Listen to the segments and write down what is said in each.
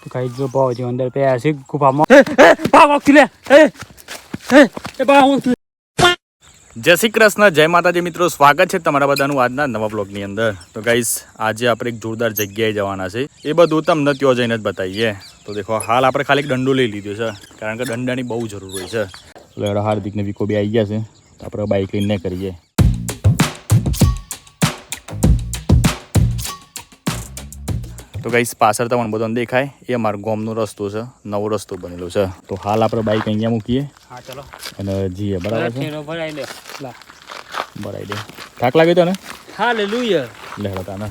तो कहीं जो बहुत ही अंदर पे ऐसे गुफा में भागो किले જય શ્રી કૃષ્ણ, જય માતાજી મિત્રો, સ્વાગત છે તમારા બધાનું આજના નવા બ્લોગની અંદર. તો ગાઈસ આજે આપણે એક જોરદાર જગ્યાએ જવાના છે. એ બધું તમને ત્યાં જઈને જ બતાવીએ. તો દેખો હાલ આપણે ખાલી એક દંડો લઈ લીધો છે, કારણ કે દંડાની બહુ જરૂર હોય છે. એટલે હાર્દિકને વિકો બી આવી ગયા છે, તો આપણે બાઇક લઈને કરીએ. તો ગાઈસ પાછળ તમને બધો દેખાય એ અમારા ગામનો રસ્તો છે, નવો રસ્તો બનેલો છે. તો હાલ આપણે બાઇક અહીંયા મૂકીએ. હા ચલો અને જઈએ. બરાબર છે, ભરાઈ દે ભરાઈ દે. થાક લાગે તો ને? હાલેલુયા. લેડો તાને.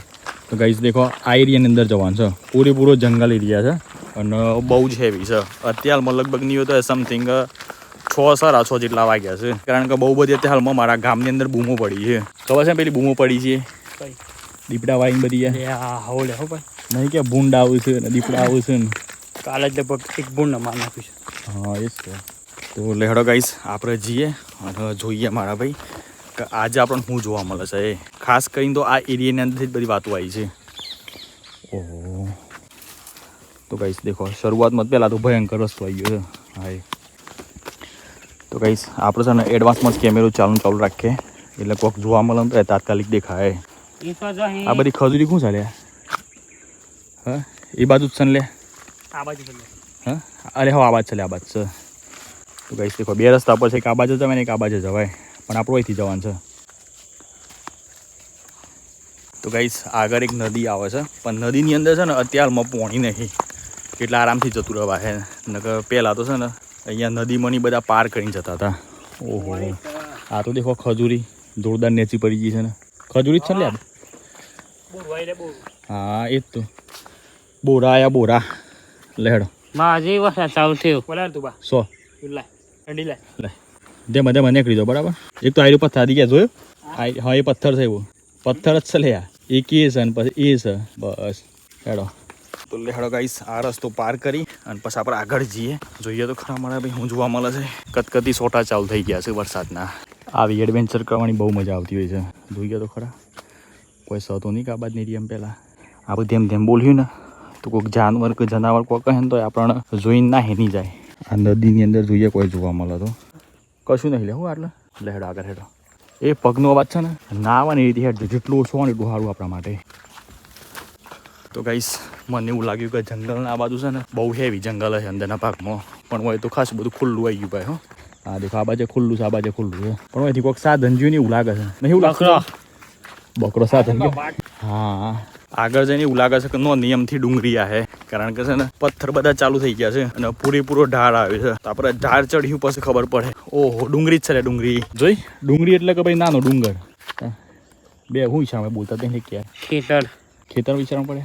તો ગાઈસ દેખો આ એરિયાની અંદર જવાનું છે. પૂરેપૂરો જંગલ એરિયા છે અને બહુ જ હેવી છે. અત્યારમાં લગભગ નહીં હોય તો સમથિંગ 6:30 જેટલા વાગ્યા છે, કારણ કે બહુ બધી અત્યારે હાલમાં મારા ગામની અંદર બૂમો પડી છે. ખબર છે પેલી બૂમો પડી છે દીપડા વાઈન બધી નહીં કે ભૂંડ આવું છે ને દીપડા આવું છે ને. કાલે જ લગભગ એક ભૂંડ માર નાખ્યું છે. હા એ જ છે. તો લેડો ગાઈસ આપણે જઈએ અને જોઈએ મારા ભાઈ કે આજે આપણને શું જોવા મળે છે. એ ખાસ કરીને તો આ એરિયાની અંદરથી જ બધી વાતો આવી છે. ઓહો. તો ગાઈસ દેખો શરૂઆતમાં પહેલાં તો ભયંકર રસ્તો આવી ગયો છે. હા તો ગાઈસ આપણે છે ને એડવાન્સમાં જ કેમેરો ચાલુ રાખીએ, એટલે કોઈક જોવા મળે ને તો તાત્કાલિક દેખાય. આ બધી ખજૂરી શું ચાલે? હા એ બાજુ જ છે ને લે. આ બાજુ હા અરે હા આ બાજુ છે, આ બાજુ છે. તો ગાઈસ દેખો બે રસ્તા પર છે, એક આ બાજુ જવાય ને એક આ બાજુ જવાય, પણ આપણો અહીંથી જવાનું છે. તો ગાઈસ આગળ એક નદી આવે છે, પણ નદીની અંદર છે ને અત્યારમાં પાણી નહીં, એટલે આરામથી જતું રહેવા છે. નકર પહેલાં તો છે ને અહીંયા નદીમાંની બધા પાર કરીને જતા હતા. ઓહો આ તો દેખો ખજૂરી જોરદાર નેચી પડી ગઈ છે ને. ખજૂરી જ છે ને લે. હા એ જ તો બોરા આયા બોરા. લેડો માજી વખત ચાલુ થયું બોલાર તું બા 100 લે ઠંડી લે લે ધેમાં નીકળી જાઓ. બરાબર. એક તો આયરો પથ્થર આદી ગયા જોયો? હા એ પથ્થર છે, એવો પથ્થર જ છે લે. એક એ છે ને પછી એ છે. બસ હેડો. તો લેડો ગાઈસ આ રસ્તો પાર કરી અને પછી આપણે આગળ જઈએ. જોઈએ તો ખરા મારા ભાઈ શું જોવા મળે છે. કતકતી સોટા ચાલુ થઈ ગયા છે વરસાદના. આવી એડવેન્ચર કરવાની બહુ મજા આવતી હોય છે. જોઈએ તો ખરા કોઈ સતો નહીં કાબાદ નહીં એમ. પહેલાં આ બધું જેમ બોલ્યું ને તો કોઈક જાનવર કે જનાવર કોઈ કહે ને તો આપણને જોઈને ના હેની જાય. આ નદીની અંદર જોઈએ કોઈ જોવા મળે તો કશું નહીં લેવું આટલે. લેડો આગળ હેડો. એ પગનો અવાજ છે ને ના આવવાની રીતે હેડ જેટલું ઓછું હોય એટલું સારું આપણા માટે. તો ગાઈસ મને એવું લાગ્યું કે જંગલના આ બાજુ છે ને બહુ હેવી જંગલ છે અંદરના ભાગમાં, પણ હોય તો ખાસ બધું ખુલ્લું આવી ગયું ભાઈ. હો હા દેખો આ બાજુ ખુલ્લું છે, આ બાજુ ખુલ્લું છે, પણ હોયથી કોઈક સાધન જોઈને એવું લાગે છે. નહીં એવું લાગતું? બકરો સાધન. હા આગળ જઈને એવું લાગે છે કે નો નિયમથી ડુંગળી આ હે, કારણ કે છે ને પથ્થર બધા ચાલુ થઈ ગયા છે અને પૂરેપૂરો ઢાળ આવે છે. તો આપણે ઢાળ ચડ્યું પછી ખબર પડે. ઓહો ડુંગળી જ છે. ડુંગળી જોઈ? ડુંગળી એટલે કે ભાઈ નાનો ડુંગર. બે હું સામે બોલતા તેને ક્યાં ખેતર વિચારવું પડે.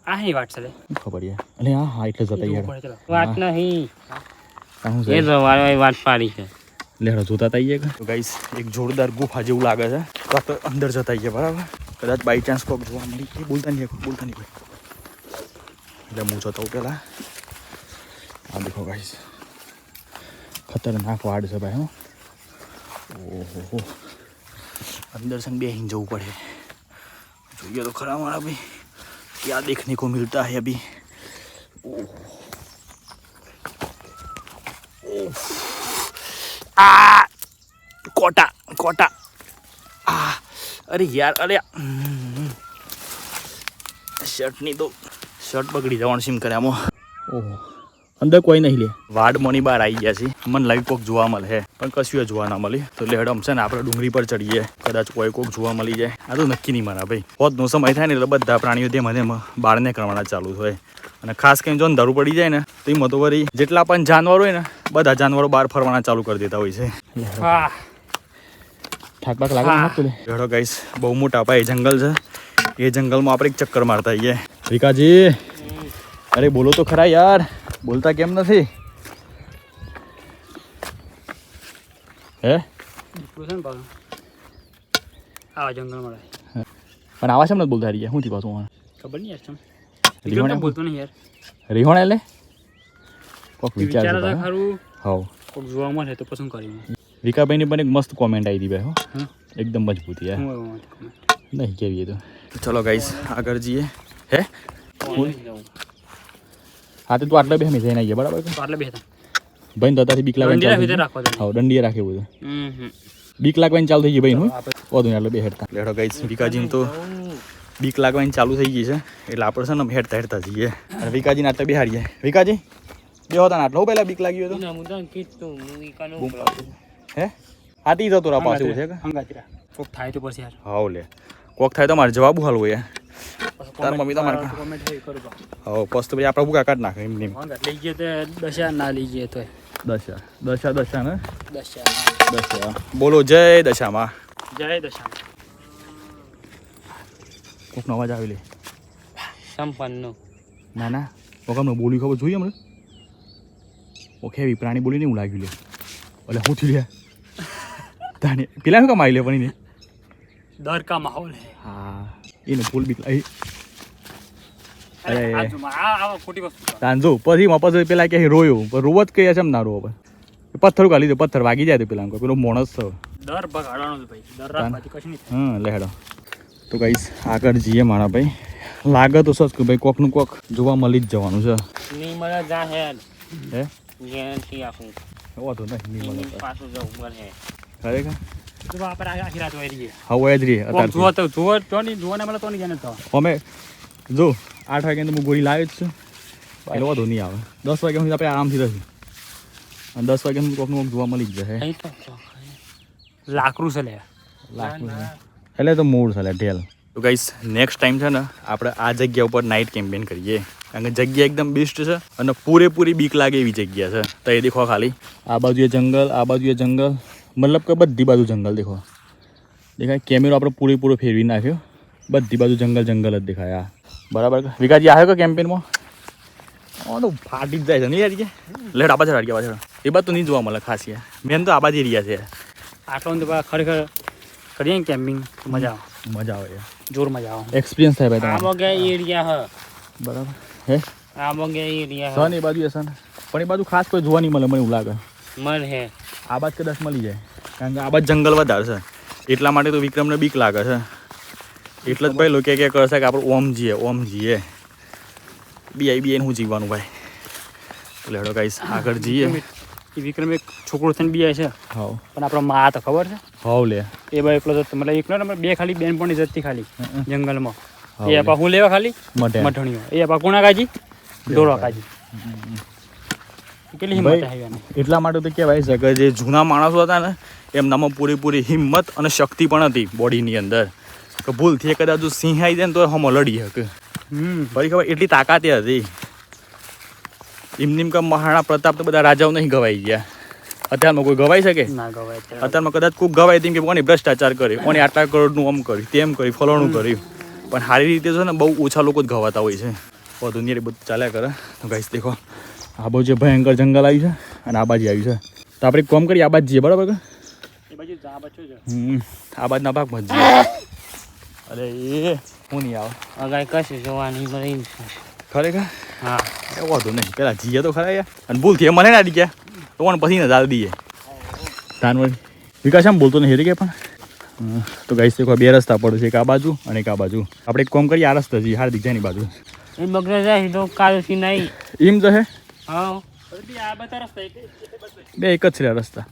આ હી વાત છે ખબર યાર. અને હા એટલે જતા યાર વાત નહીં શું એ છે વાત પાડી છે. લેડો જોતા થઈએ. તો ગાઈસ એક જોરદાર ગુફા જેવું લાગે છે, તો આપણે અંદર જતા આવીએ. બરાબર. કદાચ બાય ચાન્સ કોક જોવા મળી. એ બોલતા નહીં ભાઈ. એટલે હું જોતા હું પહેલાં આ દેખો ગાઈસ ખતરનાક વાડ છે ભાઈ. ઓહો અંદર છે ને બે હિંજ જવું પડે. જોઈએ તો ખરા મારા ભાઈ क्या देखने को मिलता है अभी. आ कोटा आ अरे यार अरे शर्ट नहीं तो शर्ट पकड़ी जवान सिम करे आमो. ओहो અંદર કોઈ નહીં લે. વાડમાંની બહાર આવી ગયા છે. મને લાગ્યું કોઈક જોવા મળે પણ કશું જોવા ના મળે. તો લેડમ છે ને આપણે ડુંગળી પર ચડીએ, કદાચ કોઈક જોવા મળી જાય. આ તો નક્કી નહીં મારા ભાઈ. હોતનો સમય થાય ને એટલે બધા પ્રાણીઓ તેમાં બહાર નીકળવાના ચાલુ હોય, અને ખાસ કરીને જો અંધારું પડી જાય ને તો એમાં તો વળી જેટલા પણ જાનવર હોય ને બધા જાનવરો બહાર ફરવાના ચાલુ કરી દેતા હોય છે. થાક બાક લાગે. લેડો ગાઈસ બહુ મોટા ભાઈ જંગલ છે. એ જંગલમાં આપણે એક ચક્કર મારતા આવીએ. વિકાજી અરે બોલો તો ખરા યાર, બોલતા કેમ નથી? હે આવા જંગલમાં પણ આવા શેમ નથી બોલતા રહ્યા? શું થી પાછું ખબર નહીં યાર. રીહોણ બોલતો નહીં યાર. રીહોણ એટલે કોક વિચાર ખરું. હાવ કોક જોવા મળે તો પસંદ કર્યું. વિકાભાઈની પણ એક મસ્ત કોમેન્ટ આવી હતી ભાઈ. હો એકદમ મજબૂત યાર. નહીં કેવી તો. ચલો ગાઈસ આગળ જઈએ. હે હા તો તું આટલા બે અમે જઈને આવીએ બરાબર તો આટલે બેઠા ભાઈ દાદાથી બીક લાગવાની ચાલુ થઈ રાખો હા દંડીએ રાખે બધું બીક લાગવાની ચાલુ થઈ ગઈ ભાઈ હું વધુ એટલે બે હેડતા લેડો ગાઈસ વિકાજીને તો બીક લાગવાની ચાલુ થઈ ગઈ છે એટલે આપણે છે ને હેડતા હેડતા જઈએ અને વિકાજીને આટલે બેહાડીએ વિકાજી બે હતા ને આટલો પહેલા બીક લાગી હતું હે આટી જતો રા પાસે છે કે કોક થાય તો પછી યાર હાવ લે કોક થાય તો મારે જવાબ હાલ હોય તાર મમ્મી તો મારે હા પછી તો પછી આપણે ભૂકા કાઢ નાખે એમ લઈ ગયો તો દશા ના લઈ ગયો તો દશા દશા દશા ને દશા દશા બોલો જય દશામાં જય દશા કોકનો અવાજ આવી લે સંપન્ન ના ના કોકનો બોલી ખબર જોઈએ હમણાં ઓકે એવી પ્રાણી બોલી નહીં હું લાગ્યું લે એટલે હું થયું લે તાને પેલા શું કામ આવી લે પણ એને ડર કા માહોલ હે હા એને ફૂલ બીક લાગી અરે આ ખોટી વસ્તુ તાંજો પછી મપસ પેલા કે રોયો પણ રોવ જ કઈ છે એમ ના રોવ પણ પથ્થર કાઢી દે પથ્થર વાગી જાય તો પેલા પેલો મોણસ છે ડર ભગાડવાનો ભાઈ ડર રાખવાથી કશું નહીં હા લેડો તો ગાઈસ આગળ જઈએ મારા ભાઈ લાગે તો સચ કે ભાઈ કોકનું કોક જોવા મળી જ જવાનું છે નહીં મળે જા હેડ હે ગેરંટી આપું વાંધો નહીં મળે પાછું જવું મળે ખરેખર તો આપણે આખી રાત હોય રહીએ હવે જ રહી કોક જુઓ તો જુઓ તો નહીં જુઓ ને મળે તો નહીં જ્ઞાન થવા અમે જો 8 વાગ્યા હું ગોળી લાવ્યો જ છું એટલે વાંધો નહીં આવે 10 વાગ્યા સુધી આપણે આરામથી રહીશું અને 10 વાગ્યા સુધી કોકનું કોક જોવા મળી જ જશે લાકડું છે લે લાકડું એટલે તો મૂળ છે ઢેલ તો ગાઈસ નેક્સ્ટ ટાઈમ છે ને આપણે આ જગ્યા ઉપર નાઇટ કેમ્પેન કરીએ કારણ કે જગ્યા એકદમ બેસ્ટ છે અને પૂરેપૂરી બીક લાગે એવી જગ્યા છે તો એ દેખો ખાલી આ બાજુ એ જંગલ આ બાજુ એ જંગલ મતલબ કે બધી બાજુ જંગલ દેખો દેખાય કેમેરો આપણે પૂરેપૂરો ફેરવી નાખ્યો બધી બાજુ જંગલ જંગલ જ દેખાય આ બરાબર વિકાસજી આવ્યો કે કેમ્પેનમાં તો ફાટી જ જાય છે નહીં યાર કે લેટ આ પાછળ પાછળ એ બાદ તો નહીં જોવા મળે ખાસ યાર મેન તો આ બાજુ એરિયા છે આટલો તો ખરેખર કરીએ કેમ્પિંગ મજા આવે મજા આવે યાર જોર મજા આવે એક્સપિરિયન્સ થાય ભાઈ આ બગે એરિયા હ બરાબર હે આ બગે એરિયા સન એ બાજુ સન પણ એ બાજુ ખાસ કોઈ જોવા નહીં મળે મને એવું લાગે મન હે આ બાજુ કદાચ મળી જાય કારણ કે આ બાજુ જંગલ વધારે છે એટલા માટે તો વિક્રમને બીક લાગે છે એટલે જ ભાઈ લોકો કે કરશે કે આપણે ઓમ જીએ બી હું જીવવાનું ભાઈ એટલે હેડો ગાઈસ આગળ જઈએ વિક્રમ એક છોકરો થઈને બી છે હાવ પણ આપણો માં તો ખબર છે હાવ લે એ ભાઈ એકલો જતો મતલબ એકલો ને બે ખાલી બેન પણ જતી ખાલી જંગલમાં એ આપા હું લેવા ખાલી મઠણીઓ એ આપા કુણા કાજી ડોરો કાજી કેટલી હિંમત આવી એટલા માટે તો કહેવાય છે કે જે જૂના માણસો હતા ને એમનામાં પૂરેપૂરી હિંમત અને શક્તિ પણ હતી બોડીની અંદર કે ભૂલથી કદાચ જો સિંહ આવી જાય ને તો હમો લડી શકે ફરી ખબર એટલી તાકાત હતી એમની કે મહારાણા પ્રતાપ તો બધા રાજાઓ નહીં ગવાઈ ગયા અત્યારમાં કોઈ ગવાઈ શકે ના ગવાય અત્યારમાં કદાચ કોઈ ગવાય તેમ કે કોને ભ્રષ્ટાચાર કરે કોને આટલા કરોડનું આમ કર્યું તેમ કર્યું ફલાણું કર્યું પણ સારી રીતે છે ને બહુ ઓછા લોકો જ ગવાતા હોય છે વધુ નહીં બધું ચાલ્યા કરે તો ગાઈસ દેખો આ બાજુ જે ભયંકર જંગલ આવ્યું છે અને આ બાજુ આવ્યું છે તો આપણે એક કામ કરીએ આ બાજુ જઈએ બરાબર કે આ બાજુના ભાગમાં જ જઈએ અરે એ હું નહીં આવે અગાય કશું જોવાની મળી ખરેખર હા એ વાંધો નહીં પેલા જીએ તો ખરા યાર અને ભૂલથી મને ના ગયા તો પણ પછી ને દાલ દઈએ તાનવડી વિકાસ આમ બોલતો નહીં કે પણ તો ગાઈસ દેખો બે રસ્તા પડે છે એક આ બાજુ અને એક આ બાજુ આપણે એક કામ કરીએ આ રસ્તા જઈએ હાર્દિક જાની બાજુ એ બગડે જાય તો કાળુસી નહીં એમ જશે હા આ બધા રસ્તા બે એક જ છે આ રસ્તા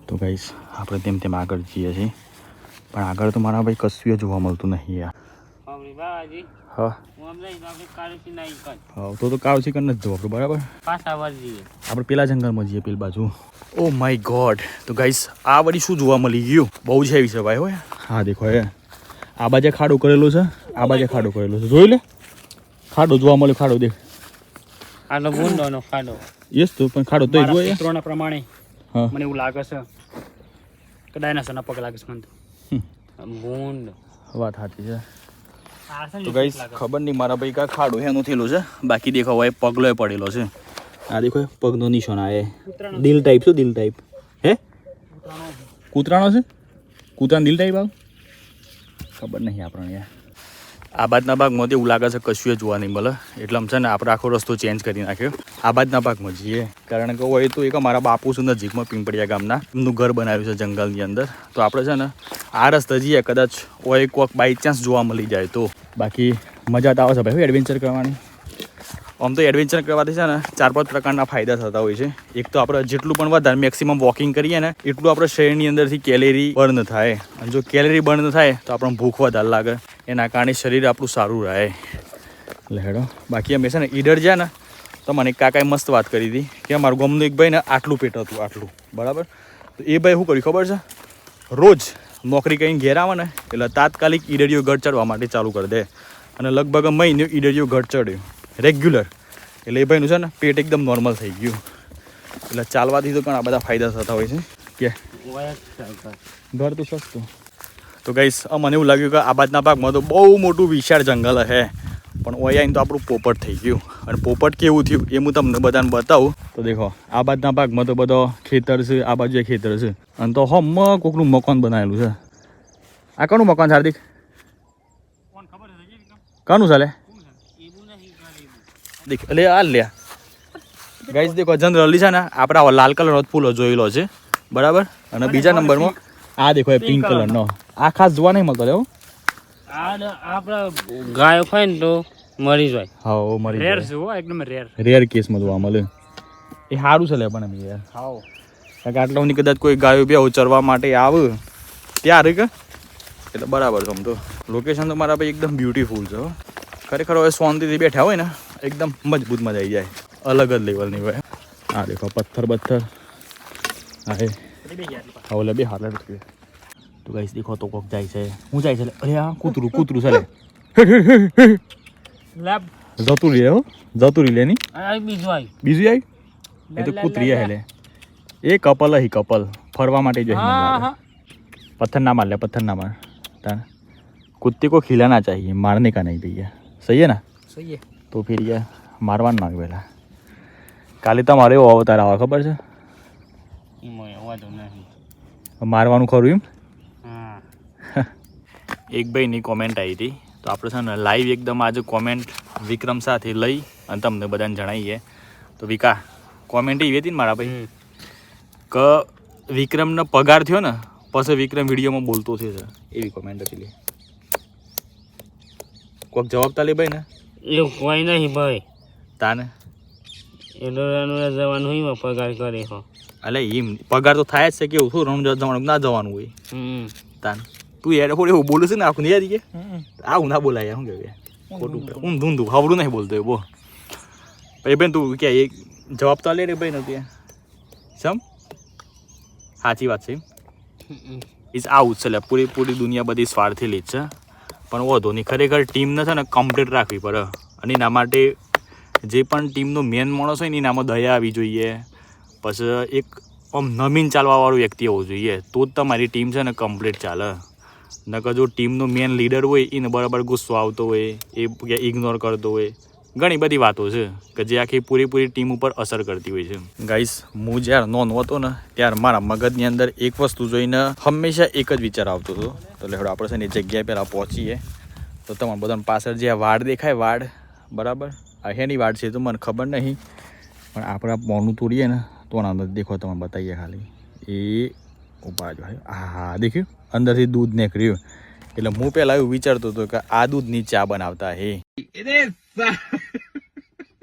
તો ગાઈસ આપણે તેમ તેમ આગળ જઈએ છીએ પણ આગળ તો મારા ભાઈ કશું જોવા મળતું નહીં યાર હા તો કાળું ચિકન નથી જવું બરાબર આપણે પેલા જંગલમાં જઈએ પેલી બાજુ ઓ માય ગોડ તો ગાઈસ આ વળી શું જોવા મળી ગયું બહુ છે વિશે ભાઈ હોય હા દેખો હે આ બાજુ ખાડો કરેલો છે આ બાજુ ખાડો કરેલો છે જોઈ લે ખાડો જોવા મળે ખાડો દેખ આનો ગુંડોનો ખાડો યસ તો પણ ખાડો તો જોઈએ સૂત્રોના પ્રમાણે હા મને એવું લાગે છે કે ડાયનાસોરના પગ લાગે છે મને તો ગુંડ વાત સાચી છે તો ગાઈસ ખબર નહીં મારા ભાઈ કા ખાડો એનું થયેલું છે બાકી દેખો હોય પગલો પડેલો છે આ દેખો પગનો નિશાન આ દિલ ટાઈપ છે દિલ ટાઈપ હે કૂતરાનો છે કૂતરાનો દિલ ટાઈપ આવ ખબર નહીં આપણને યાર આ બાજના ભાગમાં એવું લાગે છે કશું જોવા નહીં મળે એટલે આમ છે ને આપણે આખો રસ્તો ચેન્જ કરી નાખ્યો આ બાજના ભાગમાં જઈએ કારણ કે હોય તો એક અમારા બાપુ છે નજીકમાં પીંપળિયા ગામના એમનું ઘર બનાવ્યું છે જંગલની અંદર તો આપણે છે ને આ રસ્તા જઈએ કદાચ કોઈ કોક બાય ચાન્સ જોવા મળી જાય તો. બાકી મજા તો આવે છે ભાઈ એડવેન્ચર કરવાની. આમ તો એડવેન્ચર કરવાથી છે ને 4-5 પ્રકારના ફાયદા થતા હોય છે. એક તો આપણે જેટલું પણ વધારે મેક્સિમમ વોકિંગ કરીએ ને એટલું આપણે શરીરની અંદરથી કેલેરી બર્ન થાય. અને જો કેલેરી બર્ન થાય તો આપણને ભૂખ વધારે લાગે, એના કારણે શરીર આપણું સારું રહે. એટલે હેડો. બાકી અમે છે ને ઈડર જ્યાં ને તો મને કાકાએ મસ્ત વાત કરી હતી કે અમારું ગામનું એક ભાઈ ને આટલું પેટ હતું, આટલું બરાબર. તો એ ભાઈ શું કર્યું ખબર છે, રોજ નોકરી કરીને ઘેર આવે ને એટલે તાત્કાલિક ઈડરિયો ગઢ ચડવા માટે ચાલુ કરી દે. અને લગભગ મહિને ઈડરિયો ગઢ ચડ્યો રેગ્યુલર. એટલે એ ભાઈનું છે ને પેટ એકદમ નોર્મલ થઈ ગયું. એટલે ચાલવાથી તો ઘણા બધા ફાયદા થતા હોય છે કે ઘર તો સસ્તું. તો ગાઈસ મને એવું લાગ્યું કે આ બાજના ભાગમાં તો બહુ મોટું વિશાળ જંગલ છે, પણ ઓય આવીને તો આપણું પોપટ થઈ ગયું. અને પોપટ કેવું થયું એ હું તમને બધાને બતાવું. તો દેખો આ બાજના ભાગમાં તો બધો ખેતર છે, આ બાજુ ખેતર છે. અને તો હમ કોકનું મકાન બનાવેલું છે. આ કોનું મકાન છે હાર્દિક? કોનું ચાલે દેખ એટલે આ લે ગાઈસ દેખો જનરલી છે ને આપણે લાલ કલરનો ફૂલો જોયેલો છે બરાબર. અને બીજા નંબરમાં આ દેખો એ પિંક કલરનો. આ ખાસ જોવા નહીં મળતો લેવો. આપડે ગાયો ખાય ને તો મરી જાય. હા મરી રેર છે હો, એકદમ રેર કેસમાં જોવા મળે. એ સારું છે લે પણ એમ યાર. હા કારણ કે આટલા કદાચ કોઈ ગાયો બે ચરવા માટે આવે ત્યારે કે એટલે બરાબર છે. આમ તો લોકેશન તો મારા ભાઈ એકદમ બ્યુટીફુલ છે. ખરેખર હવે શાંતિથી બેઠા હોય ને એકદમ મજબૂત મજા આવી જાય, અલગ જ લેવલની હોય. આ દેખો પથ્થર હા હે હવે બે હાલ. તો ગાઈસ દેખો તો કોક જાય છે. હું જાય છે? અરે આ કૂતરું છે લે. જતું રહી લે ની. બીજું આવી એ તો કૂતરી હે લે. એ કપલ ફરવા માટે જો પથ્થર ના માર લે, પથ્થર ના માર. कुत्ते को खिलाना चाहिए, मारने का नहीं भैया. सही है ना? सही है. तो फिर ये मारवान मांग પહેલા. કાલે તમારે એવો અવતાર આવે ખબર છે? મારવાનું ખરું એમ? એક ભાઈની કોમેન્ટ આવી હતી તો આપણે છે ને લાઈવ એકદમ આજે કોમેન્ટ વિક્રમ સાથે લઈ અને તમને બધાને જણાવીએ. તો વિકા કોમેન્ટ એવી હતી ને મારા ભાઈ કે વિક્રમનો પગાર થયો ને પછી વિક્રમ વિડીયોમાં બોલતો થયો છે, એવી કોમેન્ટ હતી લે. કોઈક જવાબ તાલે ભાઈ ને એવું કોઈ નહીં ભાઈ. તાને એ જવાનું હોય પગાર કરે હો. એટલે એમ પગાર તો થાય જ છે, કેવું શું રમવા જવાનું ના જવાનું હોય. તાન તું યાર થોડું એવું બોલું છે ને આખું યાર કે આવું ના બોલાય શું કે ખોટું ઊંધું ખબરું નહીં બોલતો બો. ભાઈ બેન તું ક્યાં એક જવાબ તો લે રે ભાઈ નથી સમ સાચી વાત છે. ઇસ આવું જ છે પૂરી દુનિયા બધી સ્વાર્થેલી જ છે. પણ વધુ નહીં, ખરેખર ટીમને છે ને કમ્પ્લીટ રાખવી પડે. અને એના માટે જે પણ ટીમનો મેન માણસ હોય ને એનામાં દયા આવી જોઈએ. પછી એક આમ નમીન ચાલવાવાળું વ્યક્તિ હોવું જોઈએ તો જ તમારી ટીમ છે ને કમ્પ્લીટ ચાલે. નકર જો ટીમનો મેન લીડર હોય એને બરાબર ગુસ્સો આવતો હોય, એ ઇગ્નોર કરતો હોય, ઘણી બધી વાતો છે કે જે આખી પૂરી ટીમ ઉપર અસર કરતી હોય છે. ગાઈસ હું જ્યારે નોન હતો ને ત્યારે મારા મગજની અંદર એક વસ્તુ જોઈને હંમેશા એક જ વિચાર આવતો હતો. તો એટલે આપણે છે ને એ જગ્યાએ પહેલાં પહોંચીએ તો તમારા બધાને પાછળ જે આ વાડ દેખાય વાડ બરાબર આ હેની વાડ છે તો મને ખબર નહીં, પણ આપણે મોનું તોડીએ ને તો અંદર દેખો તમે બતાવીએ ખાલી એ ઉભા જો હા દેખ્યું અંદરથી દૂધ નીકળ્યું. એટલે હું પહેલાં એવું વિચારતો હતો કે આ દૂધની ચા બનાવતા હે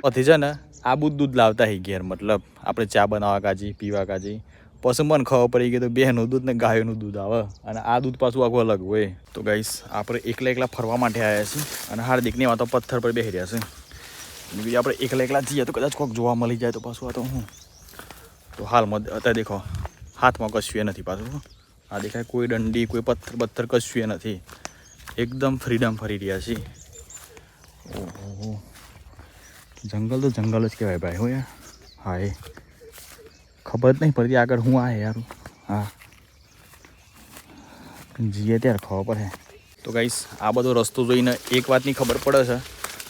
પછી છે ને આ દૂધ લાવતા હે ઘેર, મતલબ આપણે ચા બનાવવા કાજી પીવા કાજી. પછી મને ખબર પડી ગઈ તો બેનું દૂધ ને ગાયોનું દૂધ આવે અને આ દૂધ પાછું આખું અલગ હોય. તો ગાઈસ આપણે એકલા ફરવા માટે આવ્યા છીએ અને હાર્દિકની વાતો પથ્થર પર બેસી રહ્યા છે. બીજું આપણે એકલા જઈએ તો કદાચ કોઈક જોવા મળી જાય તો પાછું આ તો હું તો હાલમાં અત્યારે દેખો હાથમાં કશું નથી પાછું. આ દેખાય કોઈ દંડી કોઈ પથ્થર કશું નથી, એકદમ ફ્રીડમ ફરી રહ્યા છીએ. ઓહો જંગલ તો જંગલ જ કહેવાય ભાઈ. હું યાર હા એ ખબર જ નહીં પડતી આગળ હું આ યાર. હા જીએ ત્યારે ખબર પડે. તો ગાઈસ આ બધો રસ્તો જોઈને એક વાતની ખબર પડે છે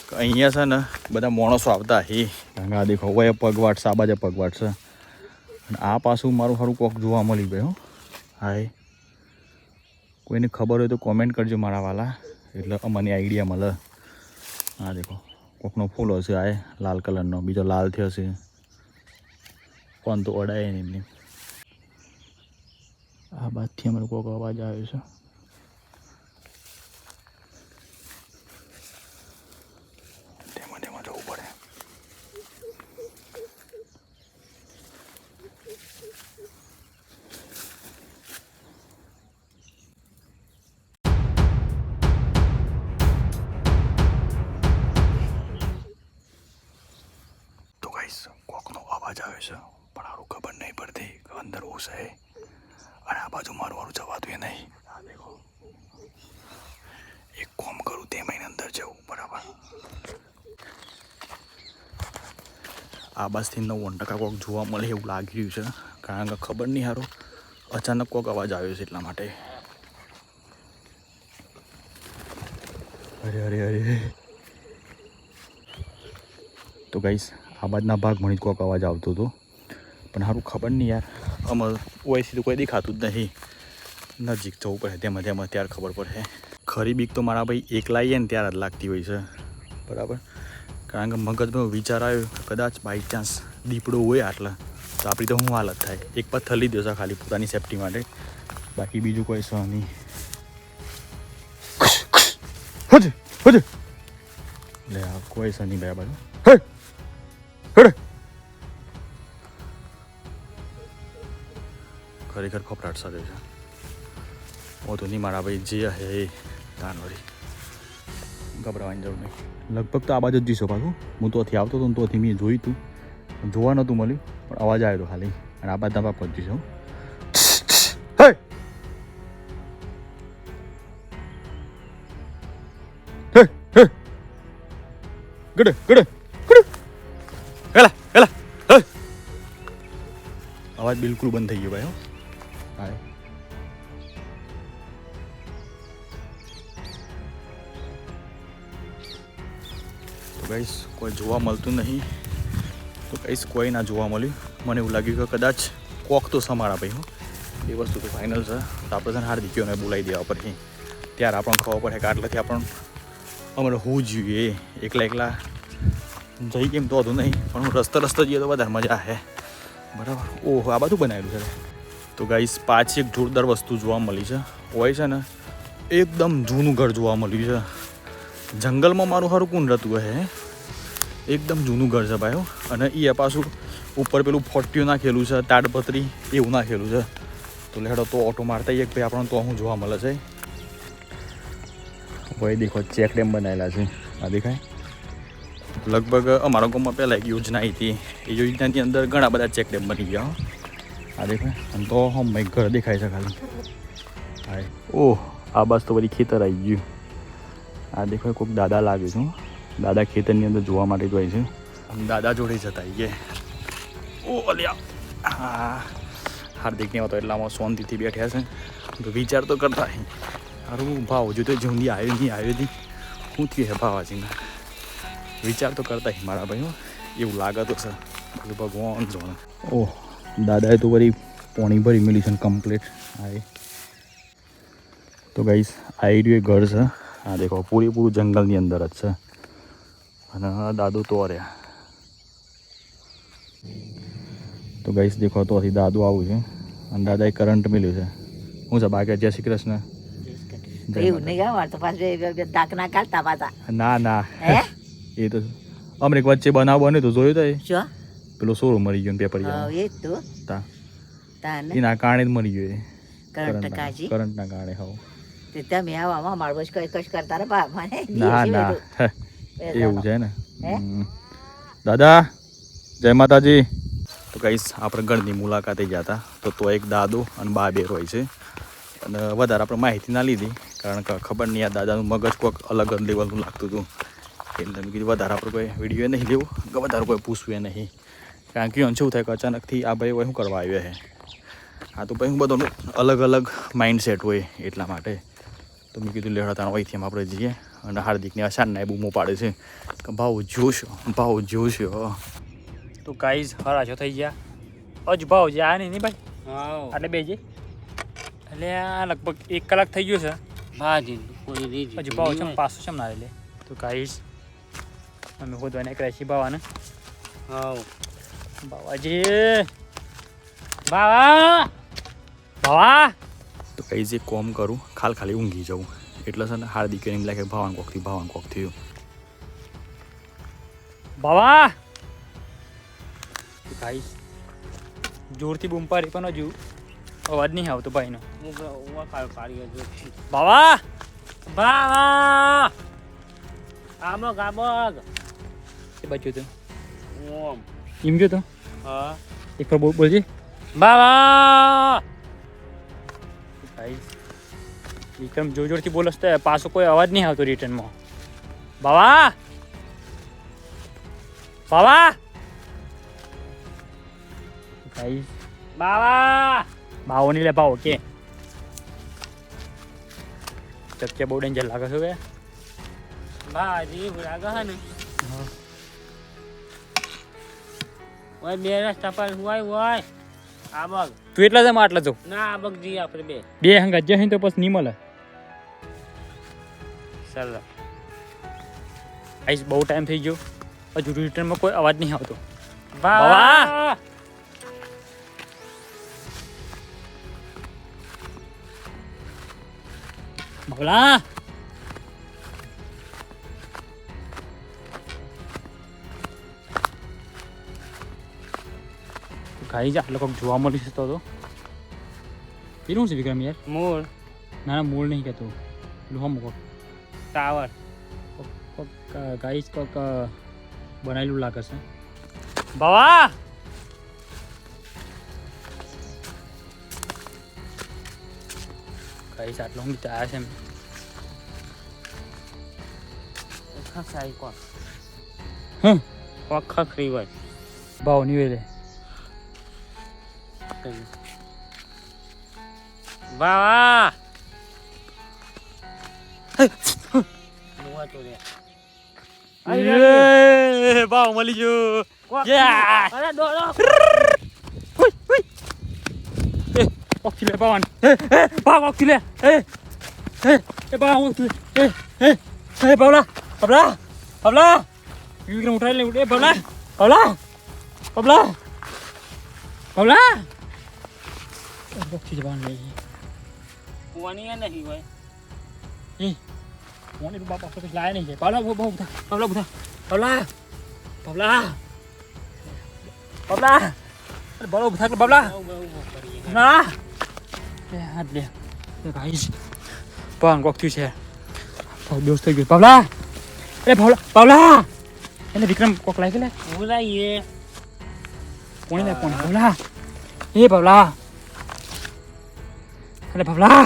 કે અહીંયા છે ને બધા માણસો આવતા હે. આ દેખો હોય પગવાટ છે, આ બાજુ પગવાટ છે અને આ પાછું મારું સારું કોક જોવા મળી ગયું. હા કોઈને ખબર હોય તો કોમેન્ટ કરજો મારા વાલા, એટલે મને આઈડિયા મળે. હા દેખો કોકનો ફૂલ હશે આ લાલ કલરનો, બીજો લાલ થયો છે કોણ તો અડાય ને એમને. આ બાદથી અમારે કોઈક અવાજ આવ્યો છે છે પણ સારું ખબર નહીં પડતી કે અંદર ઓછ છે અને આ બાજુ મારું વાળું જવાતું એ નહીં. આ દેખો એક કોમ કરું તે મહિને અંદર જવું બરાબર. આ બાજુથી 90% કોક જોવા મળે એવું લાગી રહ્યું છે કારણ કે ખબર નહીં સારું અચાનક કોક અવાજ આવ્યો છે એટલા માટે. અરે અરે અરે તો ગાઈસ આ બાજુના ભાગમાં જ કોક અવાજ આવતો હતો પણ સારું ખબર નહીં યાર આમાં ઓયથી તો કોઈ દેખાતું જ નહીં. નજીક જવું પડે તેમાં ત્યારે ખબર પડે. ખરી બીક તો મારા ભાઈ એકલા આવીએ ને ત્યારે જ લાગતી હોય છે બરાબર. કારણ કે મગજમાં વિચાર આવ્યો કે કદાચ બાય ચાન્સ દીપડો હોય આટલા તો આપણી તો શું હાલત થાય. એક પથ્થર લીધો છે ખાલી પોતાની સેફટી માટે, બાકી બીજું કોઈ છે નહીં. લે આ કોઈ છે નહીં ભાઈ બાજુ. ખરેખર ફફડાટ સાથે છે. ઓ તો નહીં મારા ભાઈ જે હે એ તાનવરી ગભરાવાની જરૂર નહીં. લગભગ તો આ બાજુ જ જઈશો પાછું. હું તોથી આવતો હતો ને તોથી મેં જોયું હતું જોવા નહોતું મળ્યું પણ અવાજ આવ્યો હતો ખાલી. અને આ બાજુ તમે પહોંચી જઈશું. ગડે ગડે ગડે હેલા હેલા અવાજ બિલકુલ બંધ થઈ ગયો ભાઈ. હા તો ગાઈસ કોઈ જોવા મળતું નહીં તો ગાઈસ કોઈ ના જોવા મળ્યું. મને એવું લાગ્યું કે કદાચ કોક તો સમારા ભાઈ હું એ વસ્તુ તો ફાઇનલ છે. તો આપણે છે ને હાર્દિકીઓને બોલાવી દેવા પડે ત્યારે આપણને ખબર પડે કે આટલાથી આપણને અમારે હું જોઈએ. એકલા એકલા જઈ કેમ તો હતું નહીં પણ હું રસ્તો જઈએ તો વધારે મજા આવે બરાબર. ઓહો આ બધું બનાવેલું છે. તો ગાઈસ પાછી એક જોરદાર વસ્તુ જોવા મળી છે. હોય છે ને એકદમ જૂનું ઘર જોવા મળ્યું છે. જંગલમાં મારું સારું કોણ રહેતું હે એકદમ જૂનું ઘર છે ભાઈઓ. અને એ પાછું ઉપર પેલું ફોટ્યું નાખેલું છે તાડપત્રી એવું નાખેલું છે. તો લેડો તો ઓટો મારતા એક ભાઈ આપણને તો શું જોવા મળે છે. ભાઈ દેખો ચેક ડેમ બનાવેલા છે. આ દેખાય લગભગ અમારા ગામમાં પહેલાં એક યોજના આવી હતી. એ યોજનાની અંદર ઘણા બધા ચેક ડેમ બની ગયા. આ દેખાય અને તો હમ ઘર દેખાય છે ખાલી. હા ઓહ આ બસ તો બધી ખેતર આવી ગયું. આ દેખાય કોઈક દાદા લાગે છે. દાદા ખેતરની અંદર જોવા માટે જ હોય છે. દાદા જોડે જતા આવીએ. ઓ અલ્યા હા હાર્દિકને હતો એટલામાં શાંતિથી બેઠ્યા છે. તો વિચાર તો કરતા સારું ભાવ જો તો જૂની આવ્યો નહીં શું થયું હે ભાવાજીને વિચાર તો કરતા મારા ભાઈઓ એવું લાગે તો છે. બધું ભગવાન જોણે. ઓહ દાદાએ તો વળી પોણી ભરી મેલી છે કમ્પ્લીટ. હા તો ગાઈસ આ એરિયો ઘર છે. હા દેખો પૂરેપૂરું જંગલની અંદર જ છે. અને દાદુ તો રહ્યા. તો ગાઈસ દેખો તો દાદુ આવું છે અને દાદાએ કરંટ મેળ્યું છે. શું છે બાકી જય શ્રી કૃષ્ણ. ના ના એ તો અમરેક વચ્ચે બનાવ બન્યો તો જોયું તો પેલો સોરો મરી ગયો પેપર એના કારણે જ મરી ગયો. કરંટના કારણે હોવ ના ના એવું છે ને. દાદા જય માતાજી. તો ગાઈસ આપણે ગણની મુલાકાતે ગયા હતા તો એક દાદો અને બા બેર હોય છે. અને વધારે આપણે માહિતી ના લીધી કારણ કે ખબર નહીં આ દાદાનું મગજ કોઈક અલગ લેવલનું લાગતું હતું એટલે મેં કીધું વધારે આપણે કોઈ વિડીયો નહીં લેવું કે વધારે કોઈ પૂછવું નહીં. કારણ કે શું થાય કે અચાનકથી આ ભાઈ શું કરવા આવ્યા છે. આ તો ભાઈ હું બધો અલગ માઇન્ડસેટ હોય એટલા માટે. તો મેં કીધું લેવડા તાણ વહીથી આપણે જઈએ. અને હાર્દિકને અશાનના એ બૂમો પાડે છે કે ભાવ જોશો. તો ગાઈઝ હરાશો થઈ ગયા. હજુ ભાવ જે આ નહીં ભાઈ એટલે બેજી એટલે આ લગભગ 1 કલાક થઈ ગયો છે. હજુ ભાવ છે 500 છે ના લે. તો ગાઈઝ અમે ખોદવાને એક રાશી ભાવાને બાવાજી બાવા તો કઈ જે કોમ કરું ખાલી ઊંઘી જાઉં એટલે છે ને હાર્દિક એમ લાગે ભાવાન કોક થયું. બાવા ગાઈસ જોરથી બૂમ પાડી પણ હજુ અવાજ નહીં આવતો ભાઈનો. બાવા બાવા એ બાજુ તો એમ ગયો તો એક પર બોલજે બાવા. ગાઈસ વિક્રમ જોરથી બોલસ તો પાછો કોઈ અવાજ નહીં આવતો રિટર્નમાં. બાવા બાવા ગાઈસ બાવા બાવો નહીં લે બાવો કે ચકચે બહુ ડેન્જર લાગે છે બે ભાજી લાગે છે ને ઓય બે રસ્તા પર હોય આ બગ તું એટલા જમા આટલા જો ના આ બગ જી આપણે બે હંગા જે તો પછી નહીં મળે. ચાલો ગાઈસ બહુ ટાઈમ થઈ ગયો હજુ રિટર્નમાં કોઈ અવાજ નહીં આવતો. બાવા બાવલા ગાઈસ આટલો કોક જોવા મળી શકતો હતો. પેલું છે વિક્રમ યાર? મૂળ ના ના મૂળ નહીં કહેતો પેલું હમ કોક ટાવર ગાઈસ કોક બનાવેલું લાગે છે. બાવા ગાઈસ આટલો હું આવ્યા છે એમ. ખસાઈ કોણ હમ કોક ખખરી હોય ભાવ નહીં વેલે બાવા મુવા તો રે ભાવ મળી ગયો. અરે દોડો ઓક્સી લે પાવન ભાવ ઓક્સી લે ભાવ ઓક્સી બાવલા બાવલા બાવલા વિક્રમ ઉઠાઈ લે ઉઠે બાવલા બાવલા બાવલા બાવલા ઓક્સી જવાન લઈ કુવાની નહીં હોય કોને તો બાપા તો લાય નહીં છે. બાવલા બહુ બધા બાવલા બધા બાવલા બાવલા બાવલા અરે બાવલા બધા બાવલા ના હાથ લે ગાઈસ પાન કોક થયું છે. દોસ્ત થઈ ગયો બાવલા અરે બાવલા બાવલા એને વિક્રમ કોક લાગી લે બોલાઈએ કોણી લે કોણી બાવલા એ બાવલા અરે બાવલા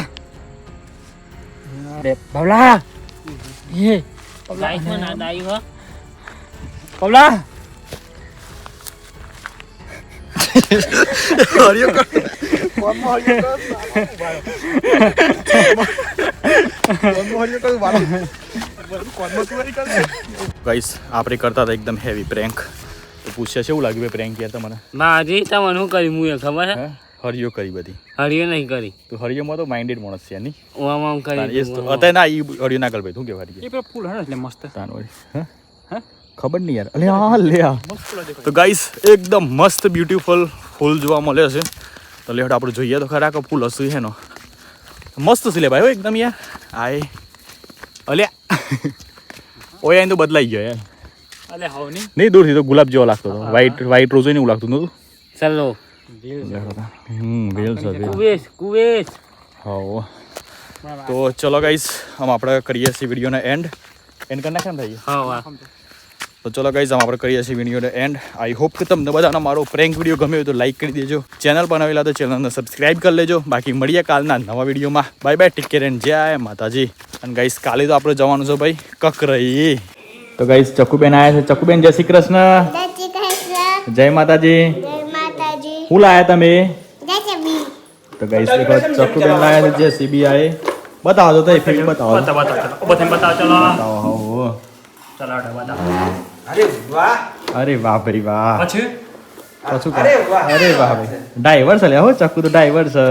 અરે બાવલા એ લાઈફ માં ના દાઈ હો બાવલા ગાઈસ આપણે કરતા હતા એકદમ હેવી પ્રેન્ક. તો પૂછ્યા છે એવું લાગ્યું ભાઈ પ્રેન્ક યાર તમને? માજી તમને શું કર્યું મુએ ખબર છે? હરિયો કરી બધી. હરિયો નહીં કરી તો હરિયોમાં તો માઇન્ડેડ માણસ છે નહીં. ઓમ ઓમ કરી અત્યારે ના ઈ હરિયો ના કર ભાઈ. શું કે હરિયો એ પેલો ફૂલ હે એટલે મસ્ત તાનવડી હે ખબર નહીં યાર. અલે હા લે આ તો ગાઈસ એકદમ મસ્ત બ્યુટીફુલ ફૂલ જોવા મળે છે. તો લેડ આપણે જોઈએ તો ખરા કે ફૂલ હસું છે નો મસ્ત છે લે ભાઈ એકદમ યાર. આય અલ્યા ઓય આઈને તો બદલાઈ ગયો યાર. અલે હાવ નહીં નહીં દૂરથી તો ગુલાબ જેવો લાગતો હતો. વ્હાઈટ રોઝ એવું લાગતું નતું. ચાલો વેલ છે કુવેસ હા. તો ચલો ગાઈસ हम આપણે કરીએ છીએ વિડીયોનો એન્ડ કરી નાખે ને ભાઈ. હા તો ચલો ગાઈસ हम આપણે કરીએ છીએ વિડીયોનો એન્ડ. આઈ હોપ કે તમને બધાનો મારો પ્રેન્ક વિડીયો ગમ્યો હોય તો લાઈક કરી દેજો. ચેનલ પર નવેલા તો ચેનલને સબસ્ક્રાઇબ કરી લેજો. બાકી મળીએ કાલના નવા વિડીયોમાં. Bye bye, take care and જય માતાજી. અને ગાઈસ કાલે તો આપણે જવાનું છે ભાઈ કકરઈ. તો ગાઈસ ચકુબેન આવ્યા છે. ચકુબેન જય શ્રી કૃષ્ણ. જય માતાજી. શું લાયા તમે? તો ગાઈસ દેખો ચકુબેન લાયા છે જેસીબી આए. बताओ तो ये फिल्म बताओ. બતાવો ચલો हो ચલો બતાવો. अरे वाह भाई वाह. પછી अरे वाह भाई ड्राइवर से ले हो चक्कू तो ड्राइवर से